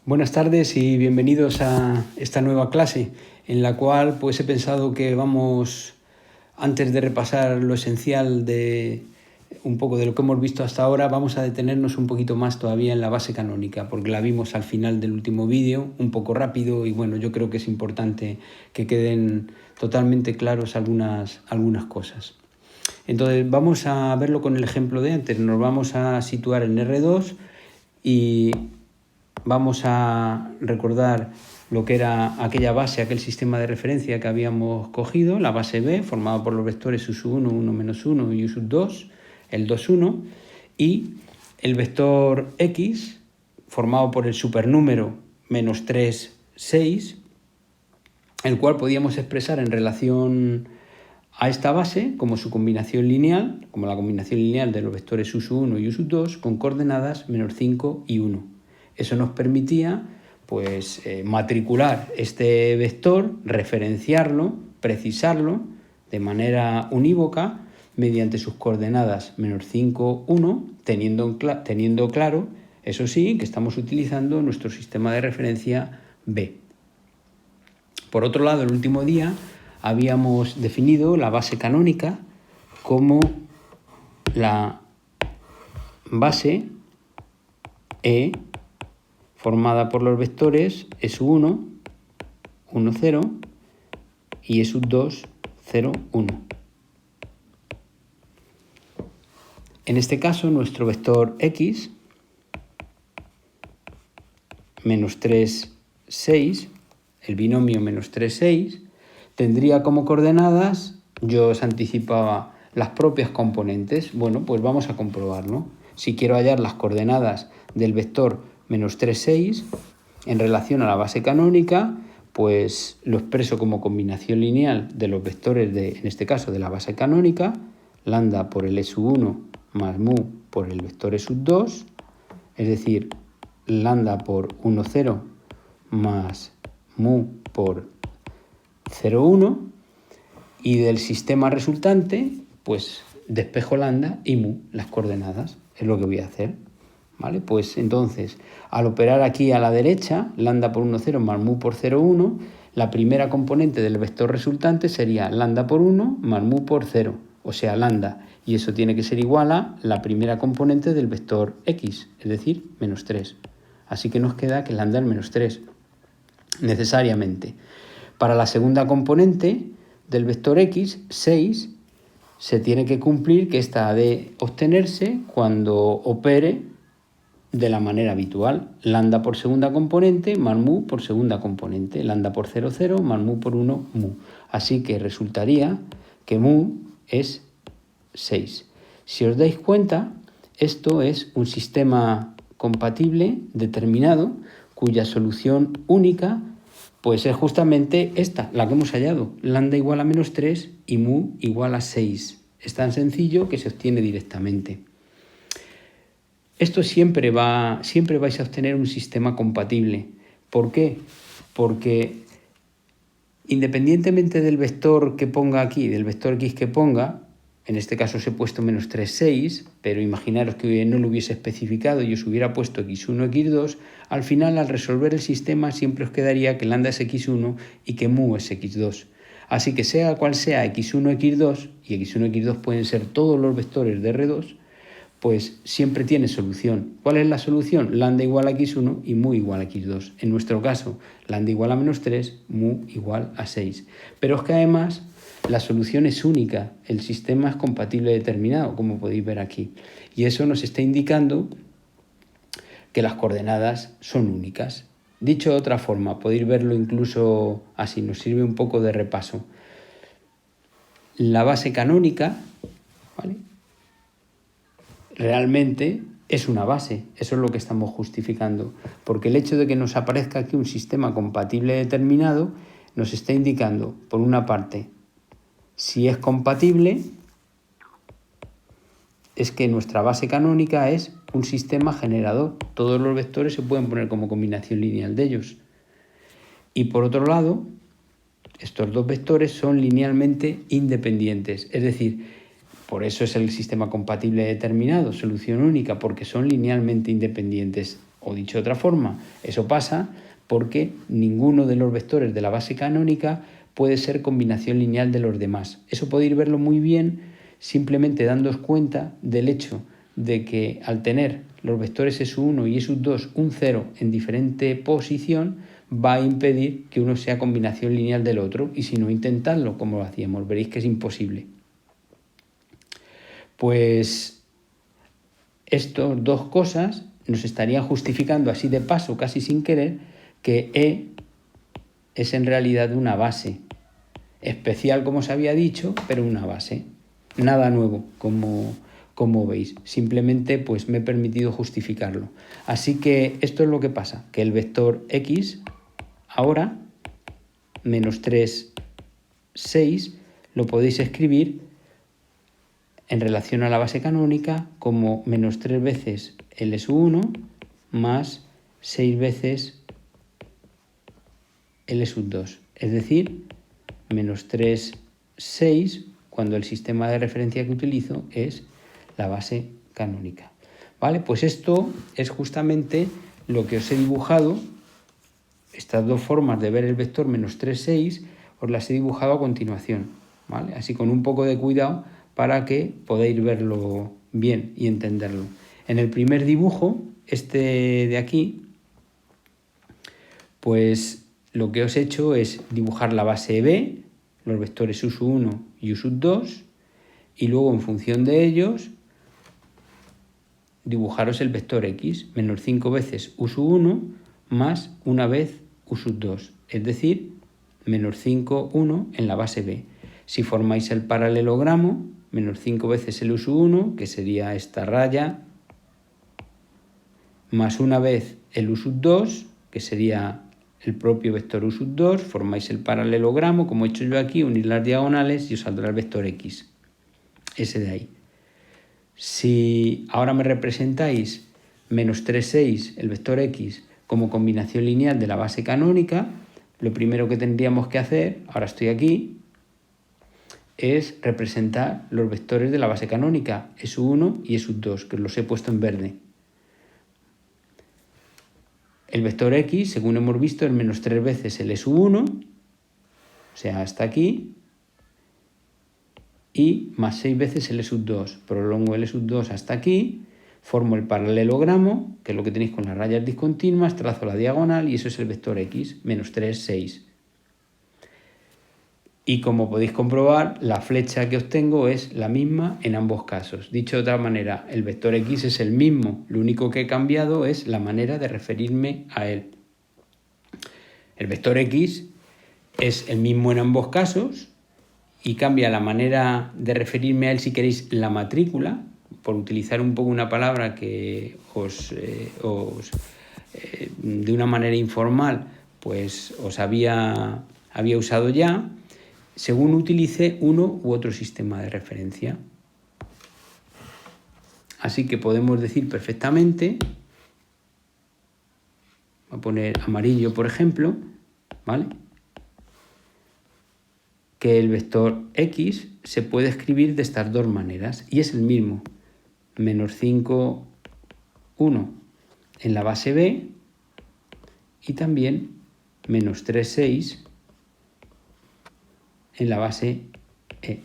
Buenas tardes y bienvenidos a esta nueva clase en la cual pues he pensado que vamos, antes de repasar lo esencial de un poco de lo que hemos visto hasta ahora, vamos a detenernos un poquito más todavía en la base canónica, porque la vimos al final del último vídeo, un poco rápido, y bueno, yo creo que es importante que queden totalmente claros algunas cosas. Entonces vamos a verlo con el ejemplo de antes. Nos vamos a situar en R2 y vamos a recordar lo que era aquella base, aquel sistema de referencia que habíamos cogido, la base B, formada por los vectores U1, 1 menos 1 y U2, el 2, 1, y el vector X, formado por el supernúmero menos 3, 6, el cual podíamos expresar en relación a esta base como su combinación lineal, como la combinación lineal de los vectores U1 y U2 con coordenadas menos 5 y 1. Eso nos permitía pues, matricular este vector, referenciarlo, precisarlo de manera unívoca mediante sus coordenadas menos 5, 1, teniendo claro, eso sí, que estamos utilizando nuestro sistema de referencia B. Por otro lado, el último día habíamos definido la base canónica como la base E formada por los vectores S1, 1, 0 y S2, 0, 1. En este caso, nuestro vector X, menos 3, 6, el binomio menos 3, 6, tendría como coordenadas, yo os anticipaba, las propias componentes. Bueno, pues vamos a comprobarlo. Si quiero hallar las coordenadas del vector menos 3, 6 en relación a la base canónica, pues lo expreso como combinación lineal de los vectores, en este caso de la base canónica, lambda por el S1 más mu por el vector S2, es decir, lambda por 1, 0 más mu por 0, 1, y del sistema resultante, pues despejo lambda y mu, las coordenadas, es lo que voy a hacer. ¿Vale? Pues entonces, al operar aquí a la derecha, lambda por 1, 0 más mu por 0, 1, la primera componente del vector resultante sería lambda por 1 más mu por 0, o sea, lambda, y eso tiene que ser igual a la primera componente del vector X, es decir, menos 3. Así que nos queda que lambda es menos 3, necesariamente. Para la segunda componente del vector X, 6, se tiene que cumplir que esta ha de obtenerse cuando opere de la manera habitual, lambda por segunda componente más mu por segunda componente, lambda por 0, 0 más mu por 1, mu. Así que resultaría que mu es 6. Si os dais cuenta, esto es un sistema compatible determinado cuya solución única pues es justamente esta, la que hemos hallado, lambda igual a menos 3 y mu igual a 6. Es tan sencillo que se obtiene directamente. Esto siempre vais a obtener un sistema compatible. ¿Por qué? Porque independientemente del vector que ponga aquí, del vector X que ponga, en este caso os he puesto menos 3, 6, pero imaginaros que no lo hubiese especificado y os hubiera puesto x1, x2, al final al resolver el sistema siempre os quedaría que lambda es x1 y que mu es x2. Así que sea cual sea x1, x2, y x1, x2 pueden ser todos los vectores de R2, pues siempre tiene solución. ¿Cuál es la solución? Lambda igual a x1 y mu igual a x2. En nuestro caso, lambda igual a menos 3, mu igual a 6. Pero es que además la solución es única, el sistema es compatible determinado, como podéis ver aquí. Y eso nos está indicando que las coordenadas son únicas. Dicho de otra forma, podéis verlo incluso así, nos sirve un poco de repaso. La base canónica, ¿vale?, realmente es una base, eso es lo que estamos justificando, porque el hecho de que nos aparezca aquí un sistema compatible determinado nos está indicando, por una parte, si es compatible, es que nuestra base canónica es un sistema generador, todos los vectores se pueden poner como combinación lineal de ellos. Y por otro lado, estos dos vectores son linealmente independientes, es decir, por eso es el sistema compatible determinado, solución única, porque son linealmente independientes. O dicho de otra forma, eso pasa porque ninguno de los vectores de la base canónica puede ser combinación lineal de los demás. Eso podéis verlo muy bien simplemente dándoos cuenta del hecho de que al tener los vectores S1 y S2 un 0 en diferente posición, va a impedir que uno sea combinación lineal del otro, y si no, intentadlo como lo hacíamos, veréis que es imposible. Pues estas dos cosas nos estarían justificando así de paso, casi sin querer, que E es en realidad una base especial, como os había dicho, pero una base. Nada nuevo, como veis. Simplemente pues me he permitido justificarlo. Así que esto es lo que pasa, que el vector X ahora, menos 3, 6, lo podéis escribir en relación a la base canónica como menos 3 veces el S1 más 6 veces el S2. Es decir, menos 3, 6, cuando el sistema de referencia que utilizo es la base canónica. ¿Vale? Pues esto es justamente lo que os he dibujado. Estas dos formas de ver el vector menos 3, 6 os las he dibujado a continuación. ¿Vale? Así con un poco de cuidado para que podáis verlo bien y entenderlo. En el primer dibujo, este de aquí, pues lo que os he hecho es dibujar la base B, los vectores U1 y U2, y luego en función de ellos dibujaros el vector X, menos 5 veces U1 más una vez U2, es decir, menos 5, 1 en la base B. Si formáis el paralelogramo, menos 5 veces el U1, que sería esta raya, más una vez el U2, que sería el propio vector U2, formáis el paralelogramo, como he hecho yo aquí, unir las diagonales y os saldrá el vector X, ese de ahí. Si ahora me representáis menos 3, 6, el vector X, como combinación lineal de la base canónica, lo primero que tendríamos que hacer, ahora estoy aquí, es representar los vectores de la base canónica, S1 y S2, que los he puesto en verde. El vector X, según hemos visto, es menos 3 veces el S1, o sea, hasta aquí, y más 6 veces el S2. Prolongo el S2 hasta aquí, formo el paralelogramo, que es lo que tenéis con las rayas discontinuas, trazo la diagonal y eso es el vector X, menos 3, 6. Y como podéis comprobar, la flecha que obtengo es la misma en ambos casos. Dicho de otra manera, el vector X es el mismo, lo único que he cambiado es la manera de referirme a él. El vector X es el mismo en ambos casos y cambia la manera de referirme a él, si queréis, la matrícula, por utilizar un poco una palabra que de una manera informal pues os había usado ya, según utilice uno u otro sistema de referencia. Así que podemos decir perfectamente, voy a poner amarillo por ejemplo, ¿vale?, que el vector X se puede escribir de estas dos maneras y es el mismo, menos 5, 1 en la base B y también menos 3, 6 en la base E.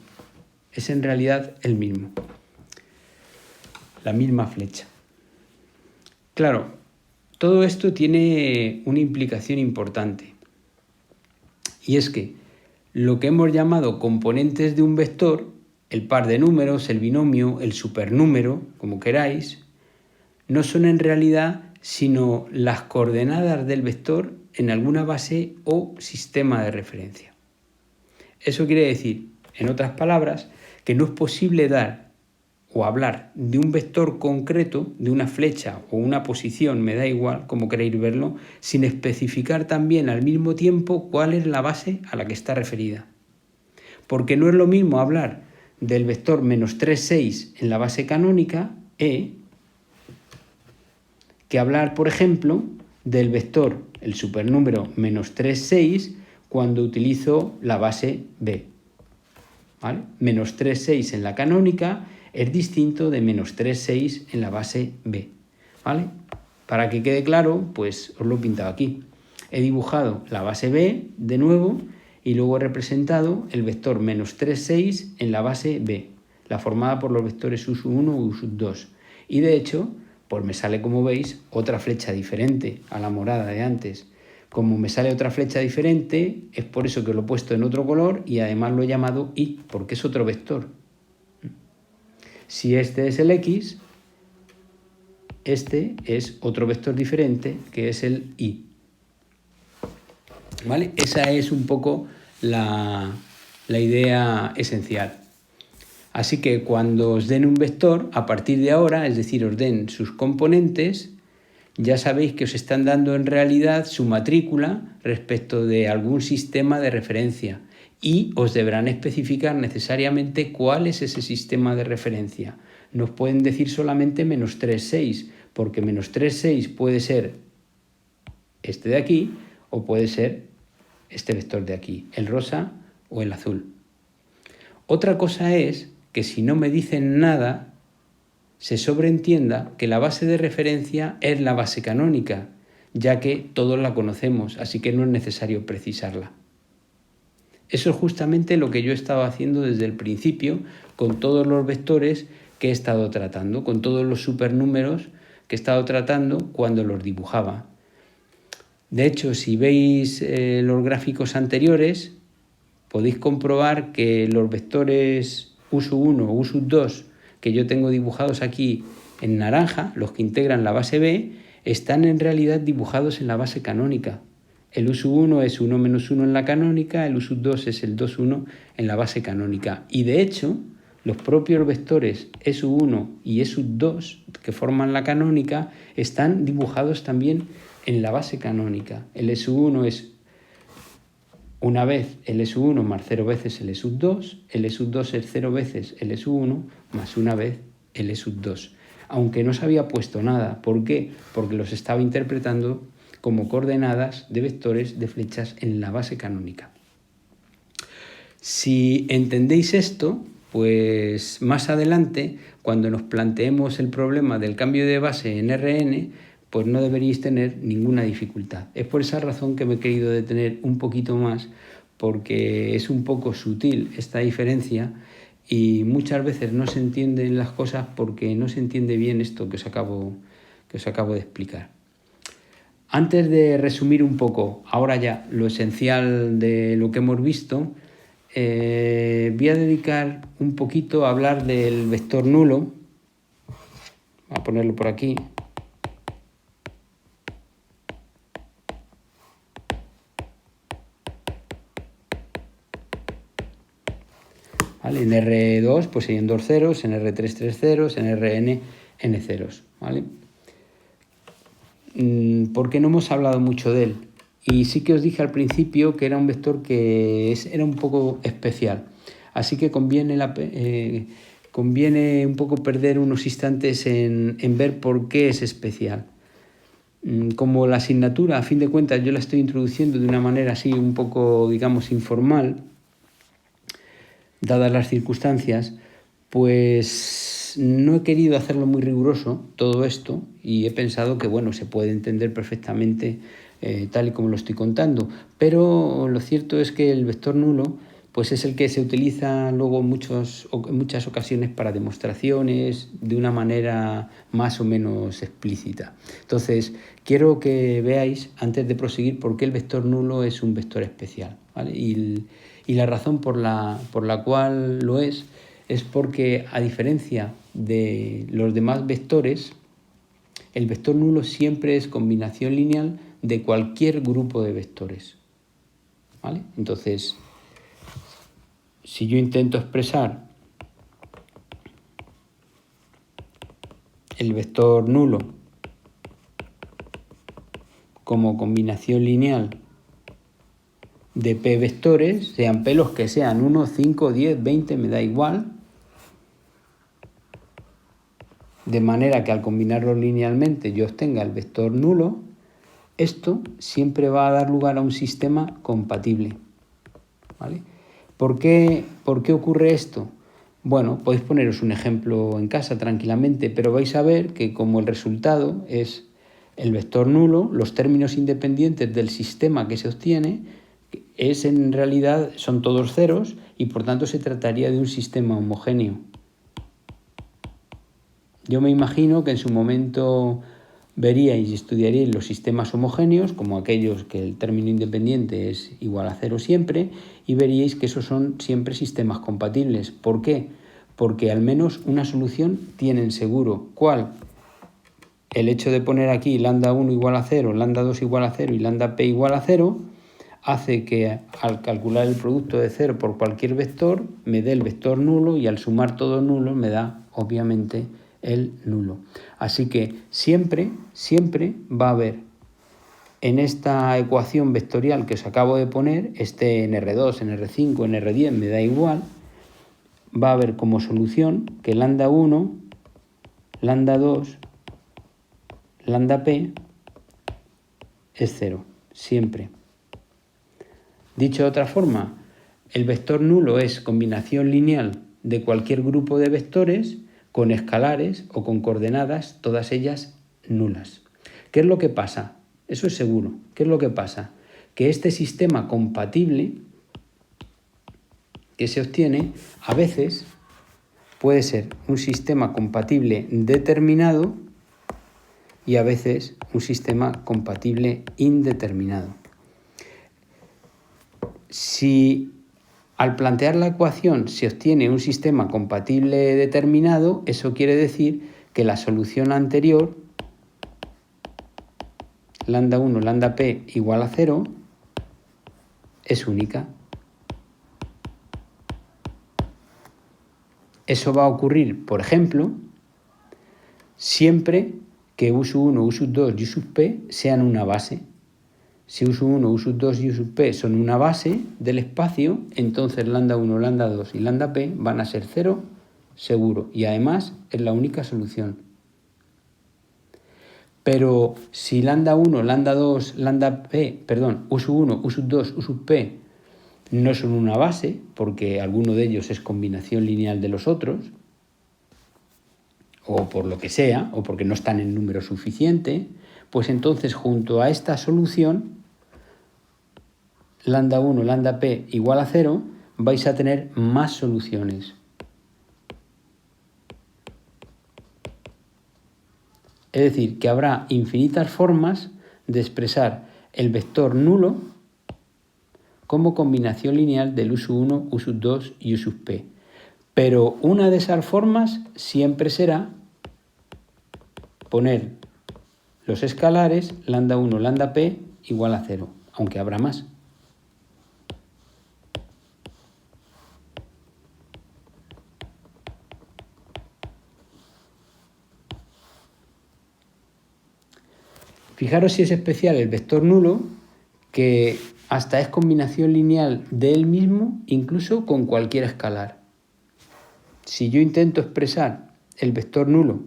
Es en realidad el mismo, la misma flecha. Claro, todo esto tiene una implicación importante, y es que lo que hemos llamado componentes de un vector, el par de números, el binomio, el supernúmero, como queráis, no son en realidad sino las coordenadas del vector en alguna base o sistema de referencia. Eso quiere decir, en otras palabras, que no es posible dar o hablar de un vector concreto, de una flecha o una posición, me da igual como queréis verlo, sin especificar también al mismo tiempo cuál es la base a la que está referida. Porque no es lo mismo hablar del vector menos 3, 6 en la base canónica, E, que hablar, por ejemplo, del vector, el supernúmero menos 3, 6, cuando utilizo la base B. ¿Vale? Menos 3, 6 en la canónica es distinto de menos 3, 6 en la base B. ¿Vale? Para que quede claro, pues os lo he pintado aquí. He dibujado la base B de nuevo y luego he representado el vector menos 3, 6 en la base B, la formada por los vectores U1 y U2. Y de hecho, pues me sale, como veis, otra flecha diferente a la morada de antes. Como me sale otra flecha diferente, es por eso que lo he puesto en otro color y además lo he llamado Y, porque es otro vector. Si este es el X, este es otro vector diferente, que es el Y. ¿Vale? Esa es un poco la idea esencial. Así que cuando os den un vector, a partir de ahora, es decir, os den sus componentes, ya sabéis que os están dando en realidad su matrícula respecto de algún sistema de referencia y os deberán especificar necesariamente cuál es ese sistema de referencia. No os pueden decir solamente menos 3, 6, porque menos 3, 6 puede ser este de aquí o puede ser este vector de aquí, el rosa o el azul. Otra cosa es que si no me dicen nada, se sobreentienda que la base de referencia es la base canónica, ya que todos la conocemos, así que no es necesario precisarla. Eso es justamente lo que yo he estado haciendo desde el principio con todos los vectores que he estado tratando, con todos los supernúmeros que he estado tratando cuando los dibujaba. De hecho, si veis los gráficos anteriores, podéis comprobar que los vectores U1 o U2 que yo tengo dibujados aquí en naranja, los que integran la base B, están en realidad dibujados en la base canónica. El U1 es 1 menos 1 en la canónica, el U2 es el 2, 1 en la base canónica. Y de hecho, los propios vectores SU1 y SU2 que forman la canónica están dibujados también en la base canónica. El SU1 es una vez el SU1 más 0 veces el SU2, el SU2 es 0 veces el SU1 más una vez el SU2. Aunque no se había puesto nada. ¿Por qué? Porque los estaba interpretando como coordenadas de vectores de flechas en la base canónica. Si entendéis esto, pues más adelante, cuando nos planteemos el problema del cambio de base en Rn, pues no deberíais tener ninguna dificultad. Es por esa razón que me he querido detener un poquito más, porque es un poco sutil esta diferencia y muchas veces no se entienden las cosas porque no se entiende bien esto que os acabo de explicar. Antes de resumir un poco, ahora ya, lo esencial de lo que hemos visto, voy a dedicar un poquito a hablar del vector nulo. Voy a ponerlo por aquí. ¿Vale? En R2 pues serían 2 ceros, en R3 3 ceros, en Rn n ceros. ¿Vale? Porque no hemos hablado mucho de él. Y sí que os dije al principio que era un vector que era un poco especial. Así que conviene un poco perder unos instantes en ver por qué es especial. Como la asignatura, a fin de cuentas, yo la estoy introduciendo de una manera así un poco, digamos, informal, dadas las circunstancias, pues no he querido hacerlo muy riguroso todo esto y he pensado que bueno, se puede entender perfectamente tal y como lo estoy contando, pero lo cierto es que el vector nulo pues es el que se utiliza luego en muchas ocasiones para demostraciones de una manera más o menos explícita. Entonces, quiero que veáis, antes de proseguir, por qué el vector nulo es un vector especial, ¿vale? Y la razón por la cual lo es porque, a diferencia de los demás vectores, el vector nulo siempre es combinación lineal de cualquier grupo de vectores, ¿vale? Entonces, si yo intento expresar el vector nulo como combinación lineal de P vectores, sean P los que sean, 1, 5, 10, 20, me da igual, de manera que al combinarlos linealmente yo obtenga el vector nulo, esto siempre va a dar lugar a un sistema compatible, ¿vale? ¿Por qué ocurre esto? Bueno, podéis poneros un ejemplo en casa tranquilamente, pero vais a ver que como el resultado es El vector nulo, los términos independientes del sistema que se obtiene, en realidad son todos ceros y por tanto se trataría de un sistema homogéneo. Yo me imagino que en su momento veríais y estudiaríais los sistemas homogéneos, como aquellos que el término independiente es igual a cero siempre, y veríais que esos son siempre sistemas compatibles. ¿Por qué? Porque al menos una solución tienen seguro. ¿Cuál? El hecho de poner aquí lambda 1 igual a 0, lambda 2 igual a 0 y lambda p igual a 0, hace que al calcular el producto de 0 por cualquier vector, me dé el vector nulo y al sumar todos nulos me da, obviamente, el nulo. Así que siempre va a haber en esta ecuación vectorial que os acabo de poner, esté en R2, en R5, en R10, me da igual, va a haber como solución que lambda 1, lambda 2, lambda p es 0, siempre. Dicho de otra forma, el vector nulo es combinación lineal de cualquier grupo de vectores con escalares o con coordenadas, todas ellas nulas. ¿Qué es lo que pasa? Eso es seguro. ¿Qué es lo que pasa? Que este sistema compatible que se obtiene a veces puede ser un sistema compatible determinado y a veces un sistema compatible indeterminado. Si al plantear la ecuación se obtiene un sistema compatible determinado, eso quiere decir que la solución anterior, lambda 1, lambda p igual a 0, es única. Eso va a ocurrir, por ejemplo, siempre que U sub 1, U sub 2 y U sub p sean una base. Si U sub 1, U sub 2 y U sub p son una base del espacio, entonces lambda 1, lambda 2 y lambda p van a ser 0 seguro. Y además es la única solución. Pero si lambda 1, lambda 2, lambda p, U sub 1, U sub 2, U sub p no son una base, porque alguno de ellos es combinación lineal de los otros, o por lo que sea, o porque no están en número suficiente, pues entonces junto a esta solución, lambda 1, lambda p igual a 0, vais a tener más soluciones. Es decir, que habrá infinitas formas de expresar el vector nulo como combinación lineal del U sub 1, U sub 2 y U sub p. Pero una de esas formas siempre será poner los escalares lambda 1, lambda p igual a 0, aunque habrá más. Fijaros si es especial el vector nulo, que hasta es combinación lineal de él mismo, incluso con cualquier escalar. Si yo intento expresar el vector nulo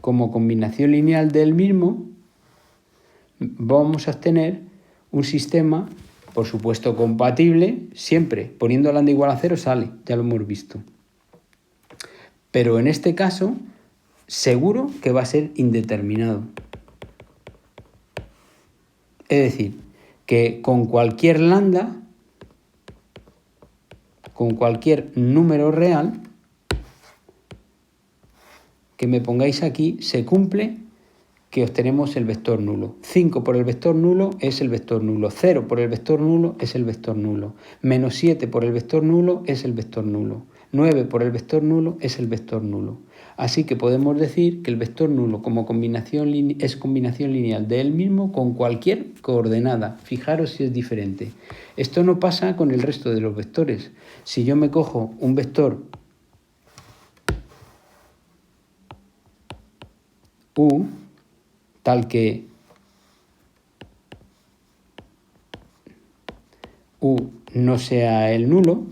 como combinación lineal de él mismo, vamos a obtener un sistema, por supuesto, compatible, siempre poniendo lambda igual a 0 sale, ya lo hemos visto. Pero en este caso, seguro que va a ser indeterminado. Es decir, que con cualquier lambda, con cualquier número real que me pongáis aquí, se cumple que obtenemos el vector nulo. 5 por el vector nulo es el vector nulo. 0 por el vector nulo es el vector nulo. Menos 7 por el vector nulo es el vector nulo. 9 por el vector nulo es el vector nulo. Así que podemos decir que el vector nulo como combinación es combinación lineal de él mismo con cualquier coordenada. Fijaros si es diferente. Esto no pasa con el resto de los vectores. Si yo me cojo un vector U, tal que U no sea el nulo,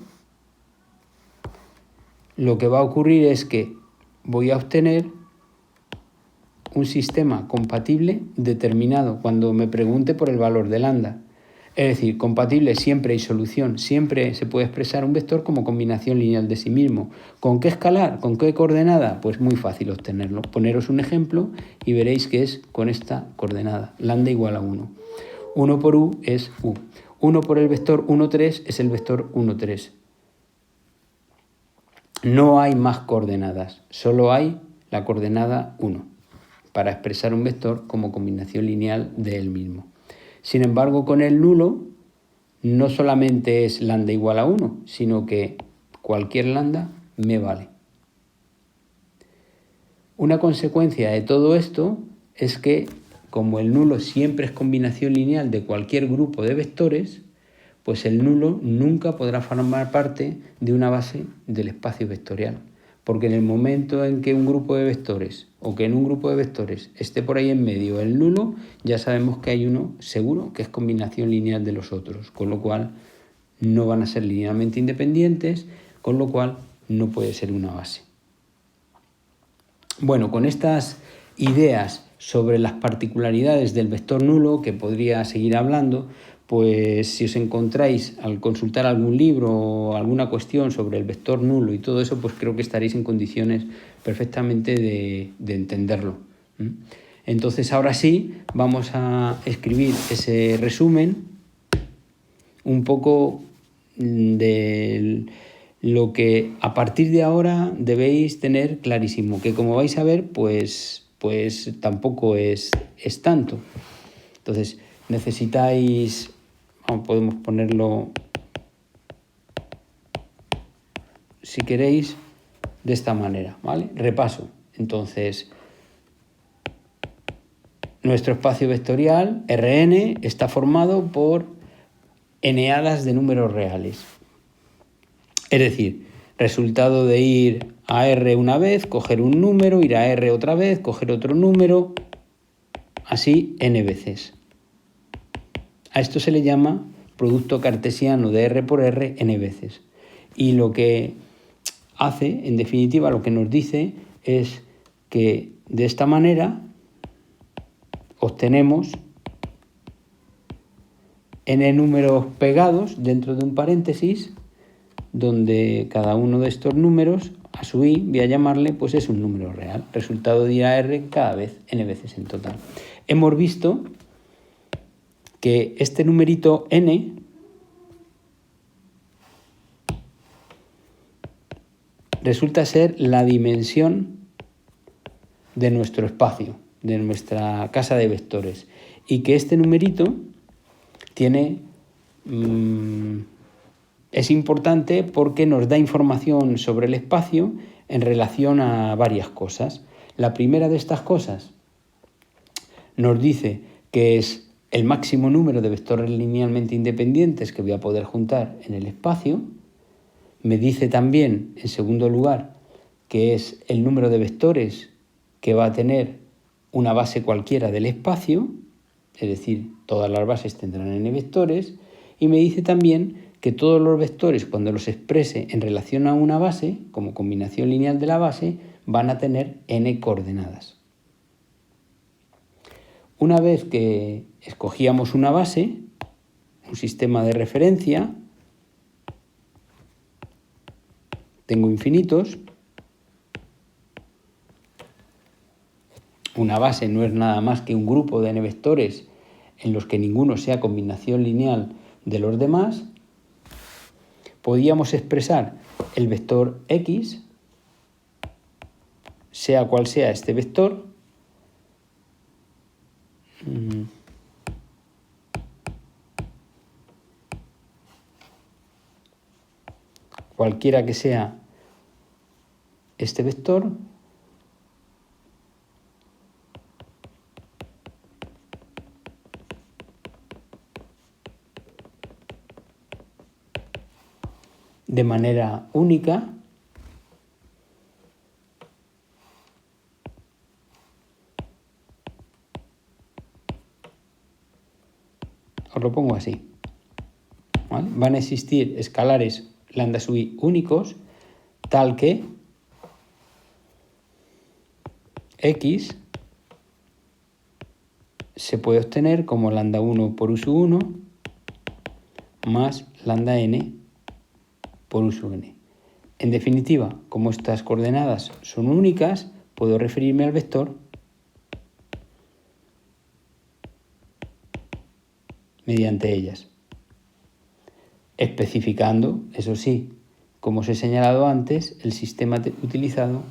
lo que va a ocurrir es que voy a obtener un sistema compatible determinado cuando me pregunte por el valor de lambda. Es decir, compatible siempre hay solución, siempre se puede expresar un vector como combinación lineal de sí mismo. ¿Con qué escalar? ¿Con qué coordenada? Pues muy fácil obtenerlo. Poneros un ejemplo y veréis que es con esta coordenada, lambda igual a 1. 1 por u es u. 1 por el vector 1, 3 es el vector 1, 3. No hay más coordenadas, solo hay la coordenada 1 para expresar un vector como combinación lineal de él mismo. Sin embargo, con el nulo no solamente es lambda igual a 1, sino que cualquier lambda me vale. Una consecuencia de todo esto es que, como el nulo siempre es combinación lineal de cualquier grupo de vectores, pues el nulo nunca podrá formar parte de una base del espacio vectorial. Porque en el momento en que un grupo de vectores o que en un grupo de vectores esté por ahí en medio el nulo, ya sabemos que hay uno seguro que es combinación lineal de los otros, con lo cual no van a ser linealmente independientes, con lo cual no puede ser una base. Bueno, con estas ideas sobre las particularidades del vector nulo, que podría seguir hablando, pues si os encontráis al consultar algún libro o alguna cuestión sobre el vector nulo y todo eso, pues creo que estaréis en condiciones perfectamente de entenderlo. Entonces ahora sí, vamos a escribir ese resumen un poco de lo que a partir de ahora debéis tener clarísimo, que como vais a ver, pues tampoco es tanto. Entonces necesitáis, podemos ponerlo, si queréis, de esta manera, ¿vale? Repaso. Entonces, nuestro espacio vectorial, Rn, está formado por n-alas de números reales. Es decir, resultado de ir a R una vez, coger un número, ir a R otra vez, coger otro número, así n veces. A esto se le llama producto cartesiano de R por R n veces. Y lo que hace, en definitiva, lo que nos dice es que de esta manera obtenemos n números pegados dentro de un paréntesis, donde cada uno de estos números, a su i, voy a llamarle, pues es un número real. Resultado de ir a R cada vez, n veces en total. Hemos visto que este numerito n resulta ser la dimensión de nuestro espacio, de nuestra casa de vectores, y que este numerito tiene... es importante porque nos da información sobre el espacio en relación a varias cosas. La primera de estas cosas nos dice que es el máximo número de vectores linealmente independientes que voy a poder juntar en el espacio. Me dice también, en segundo lugar, que es el número de vectores que va a tener una base cualquiera del espacio, es decir, todas las bases tendrán n vectores, y me dice también que todos los vectores, cuando los exprese en relación a una base, como combinación lineal de la base, van a tener n coordenadas. Una vez que escogíamos una base, un sistema de referencia, tengo infinitos. Una base no es nada más que un grupo de n vectores en los que ninguno sea combinación lineal de los demás. Podíamos expresar el vector x, sea cual sea este vector, cualquiera que sea este vector, de manera única, os lo pongo así, ¿vale? Van a existir escalares lambda sub i únicos, tal que x se puede obtener como lambda 1 por u sub 1 más lambda n por u sub n. En definitiva, como estas coordenadas son únicas, puedo referirme al vector mediante ellas, especificando, eso sí, como os he señalado antes, el sistema utilizado,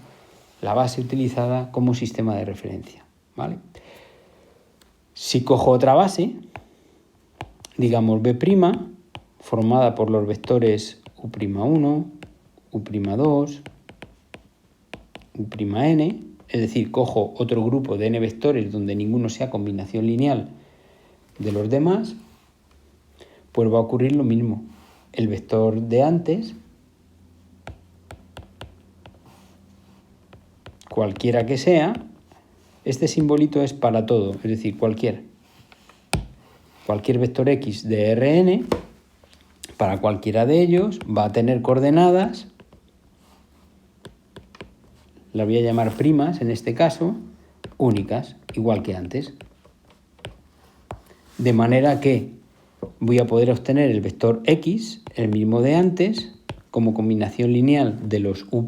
la base utilizada como sistema de referencia, ¿vale? Si cojo otra base, digamos B', formada por los vectores u'1, u'2, u'n, es decir, cojo otro grupo de n vectores donde ninguno sea combinación lineal de los demás, pues va a ocurrir lo mismo. El vector de antes, cualquiera que sea, este simbolito es para todo, es decir, cualquier vector x de Rn, para cualquiera de ellos va a tener coordenadas, las voy a llamar primas en este caso, únicas, igual que antes. De manera que voy a poder obtener el vector x, el mismo de antes, como combinación lineal de los u'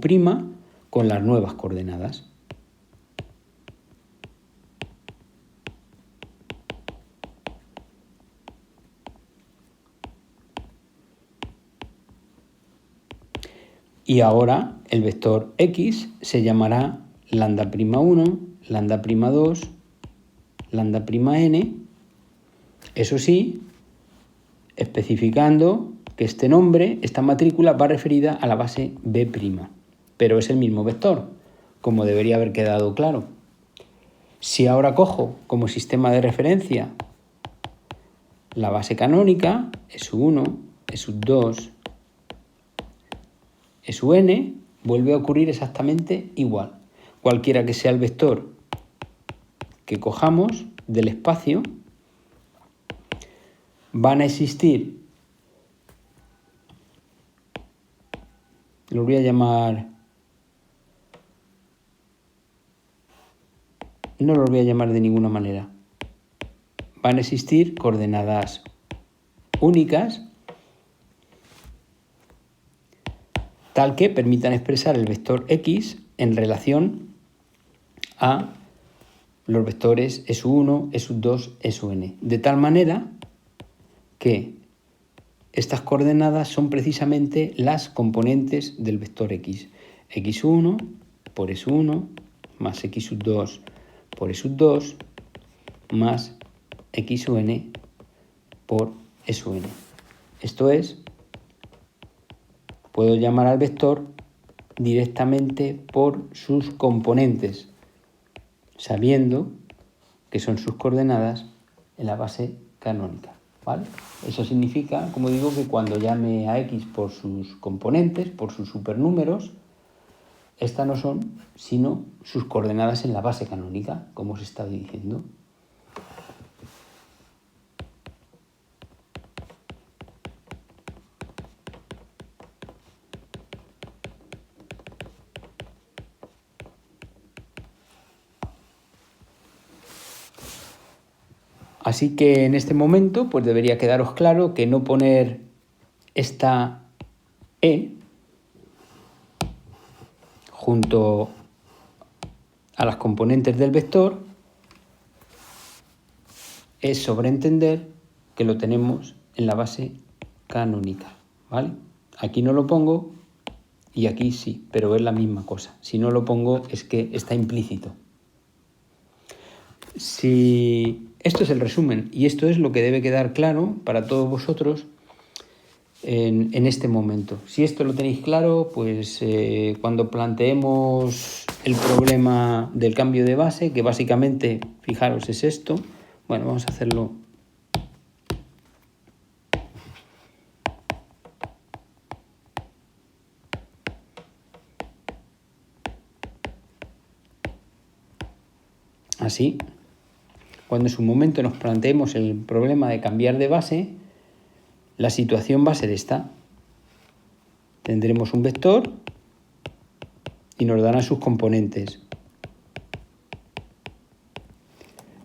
con las nuevas coordenadas. Y ahora el vector x se llamará lambda'1, lambda'2, lambda'(n), eso sí, especificando que este nombre, esta matrícula, va referida a la base B', pero es el mismo vector, como debería haber quedado claro. Si ahora cojo como sistema de referencia la base canónica, S1, S2, S(n), vuelve a ocurrir exactamente igual. Cualquiera que sea el vector que cojamos del espacio, van a existir, lo voy a llamar, no los voy a llamar de ninguna manera, van a existir coordenadas únicas tal que permitan expresar el vector x en relación a los vectores S1, S2, Sun, de tal manera que estas coordenadas son precisamente las componentes del vector x. x1 por S1 más x2 por S2 más xn por Sun. Esto es, puedo llamar al vector directamente por sus componentes, sabiendo que son sus coordenadas en la base canónica, ¿vale? Eso significa, como digo, que cuando llame a x por sus componentes, por sus supernúmeros, estas no son sino sus coordenadas en la base canónica, como os estaba diciendo. Así que en este momento pues debería quedaros claro que no poner esta e junto a las componentes del vector es sobreentender que lo tenemos en la base canónica, ¿vale? Aquí no lo pongo y aquí sí, pero es la misma cosa. Si no lo pongo es que está implícito. Si esto es el resumen y esto es lo que debe quedar claro para todos vosotros en este momento. Si esto lo tenéis claro, pues cuando planteemos el problema del cambio de base, que básicamente, fijaros, es esto. Bueno, vamos a hacerlo así. Cuando en su momento nos planteemos el problema de cambiar de base, la situación va a ser esta. Tendremos un vector y nos darán sus componentes.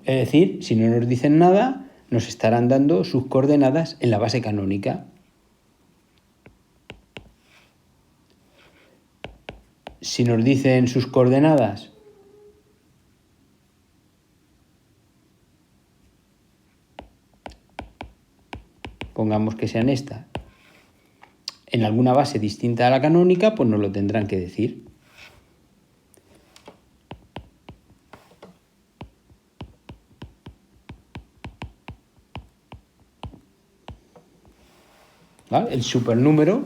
Es decir, si no nos dicen nada, nos estarán dando sus coordenadas en la base canónica. Si nos dicen sus coordenadas, pongamos que sean estas, en alguna base distinta a la canónica, pues nos lo tendrán que decir. ¿Vale? El supernúmero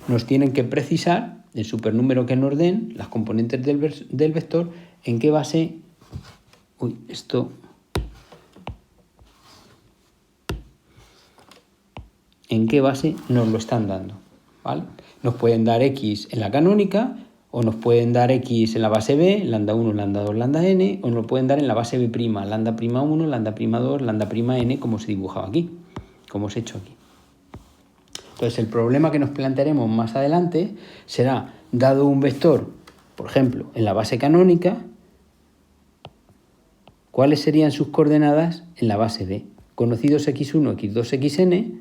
nos tienen que precisar, el supernúmero que nos den, las componentes del vector, en qué base... en qué base nos lo están dando, ¿vale? Nos pueden dar X en la canónica, o nos pueden dar X en la base B, lambda 1, lambda 2, lambda n, o nos pueden dar en la base B', lambda prima 1, lambda prima 2, lambda prima n, como se dibujaba aquí, como os he hecho aquí. Entonces, el problema que nos plantearemos más adelante será, dado un vector, por ejemplo, en la base canónica, ¿cuáles serían sus coordenadas en la base B? Conocidos x1, x2, xn.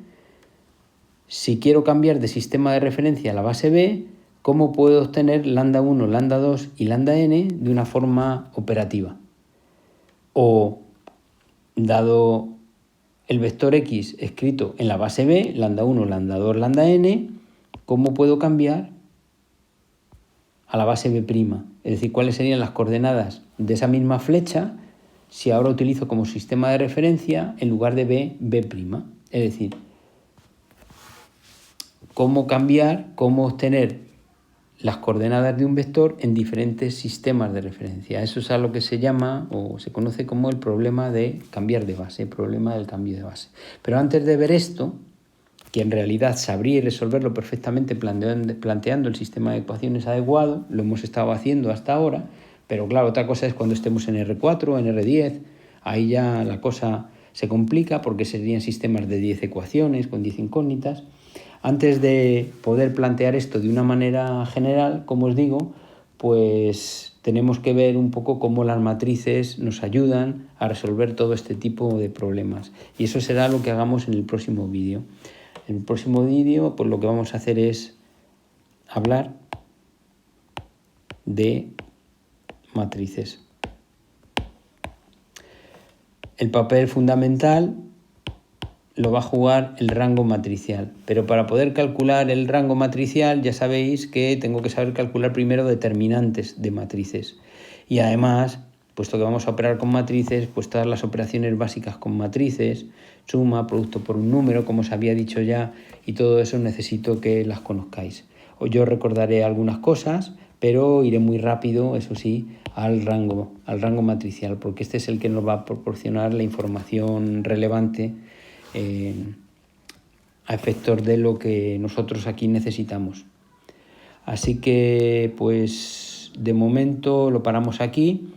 Si quiero cambiar de sistema de referencia a la base B, ¿cómo puedo obtener lambda 1, lambda 2 y lambda n de una forma operativa? O, dado el vector x escrito en la base B, lambda 1, lambda 2, lambda n, ¿cómo puedo cambiar a la base B'? Es decir, ¿cuáles serían las coordenadas de esa misma flecha si ahora utilizo como sistema de referencia en lugar de B, B'? Es decir, cómo cambiar, cómo obtener las coordenadas de un vector en diferentes sistemas de referencia. Eso es a lo que se llama o se conoce como el problema de cambiar de base, el problema del cambio de base. Pero antes de ver esto, que en realidad sabría resolverlo perfectamente planteando el sistema de ecuaciones adecuado, lo hemos estado haciendo hasta ahora, pero claro, otra cosa es cuando estemos en R4, en R10, ahí ya la cosa se complica porque serían sistemas de 10 ecuaciones con 10 incógnitas. Antes de poder plantear esto de una manera general, como os digo, pues tenemos que ver un poco cómo las matrices nos ayudan a resolver todo este tipo de problemas. Y eso será lo que hagamos en el próximo vídeo. En el próximo vídeo, pues lo que vamos a hacer es hablar de matrices. El papel fundamental lo va a jugar el rango matricial, pero para poder calcular el rango matricial ya sabéis que tengo que saber calcular primero determinantes de matrices y además, puesto que vamos a operar con matrices, pues todas las operaciones básicas con matrices, suma, producto por un número, como os había dicho ya, y todo eso necesito que las conozcáis. Yo recordaré algunas cosas, pero iré muy rápido, eso sí, al rango matricial, porque este es el que nos va a proporcionar la información relevante a efectos de lo que nosotros aquí necesitamos. Así que, pues, de momento lo paramos aquí.